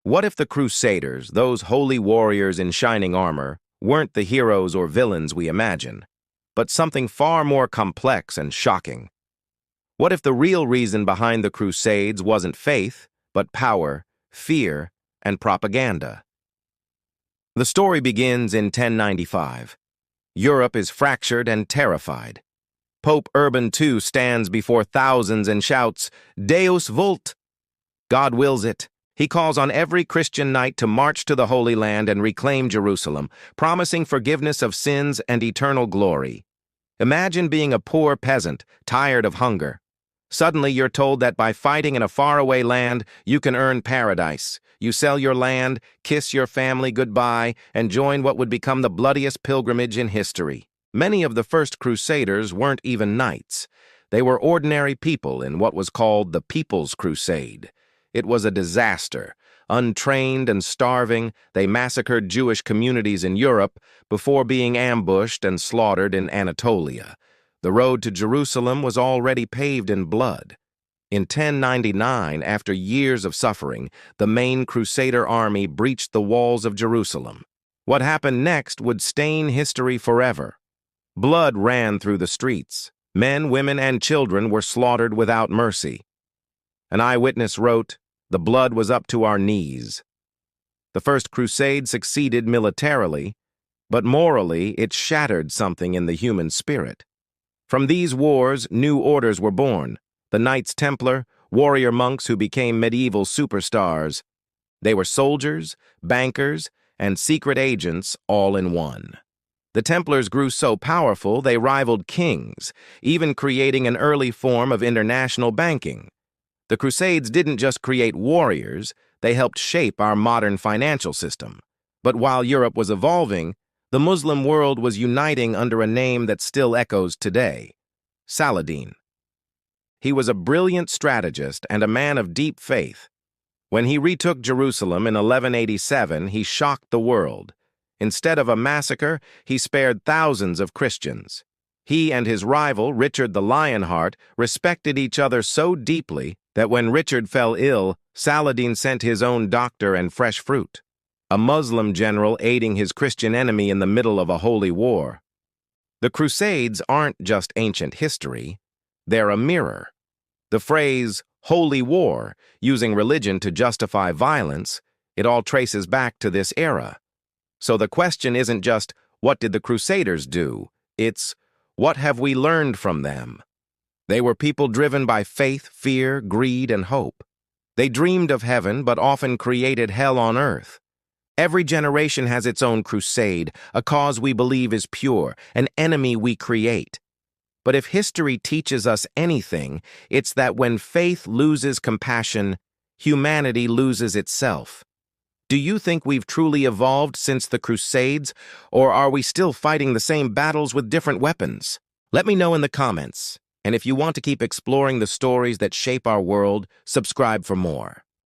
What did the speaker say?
What if the Crusaders, those holy warriors in shining armor, weren't the heroes or villains we imagine, but something far more complex and shocking? What if the real reason behind the Crusades wasn't faith, but power, fear, and propaganda? The story begins in 1095. Europe is fractured and terrified. Pope Urban II stands before thousands and shouts, "Deus vult!" God wills it. He calls on every Christian knight to march to the Holy Land and reclaim Jerusalem, promising forgiveness of sins and eternal glory. Imagine being a poor peasant, tired of hunger. Suddenly you're told that by fighting in a faraway land, you can earn paradise. You sell your land, kiss your family goodbye, and join what would become the bloodiest pilgrimage in history. Many of the first Crusaders weren't even knights. They were ordinary people in what was called the People's Crusade. It was a disaster. Untrained and starving, they massacred Jewish communities in Europe before being ambushed and slaughtered in Anatolia. The road to Jerusalem was already paved in blood. In 1099, after years of suffering, the main Crusader army breached the walls of Jerusalem. What happened next would stain history forever. Blood ran through the streets. Men, women, and children were slaughtered without mercy. An eyewitness wrote, "The blood was up to our knees." The First Crusade succeeded militarily, but morally it shattered something in the human spirit. From these wars, new orders were born. The Knights Templar, warrior monks who became medieval superstars. They were soldiers, bankers, and secret agents all in one. The Templars grew so powerful they rivaled kings, even creating an early form of international banking. The Crusades didn't just create warriors, they helped shape our modern financial system. But while Europe was evolving, the Muslim world was uniting under a name that still echoes today: Saladin. He was a brilliant strategist and a man of deep faith. When he retook Jerusalem in 1187, he shocked the world. Instead of a massacre, he spared thousands of Christians. He and his rival, Richard the Lionheart, respected each other so deeply that when Richard fell ill, Saladin sent his own doctor and fresh fruit, a Muslim general aiding his Christian enemy in the middle of a holy war. The Crusades aren't just ancient history, they're a mirror. The phrase, holy war, using religion to justify violence, it all traces back to this era. So the question isn't just, what did the Crusaders do? It's, what have we learned from them? They were people driven by faith, fear, greed, and hope. They dreamed of heaven, but often created hell on earth. Every generation has its own crusade, a cause we believe is pure, an enemy we create. But if history teaches us anything, it's that when faith loses compassion, humanity loses itself. Do you think we've truly evolved since the Crusades, or are we still fighting the same battles with different weapons? Let me know in the comments. And if you want to keep exploring the stories that shape our world, subscribe for more.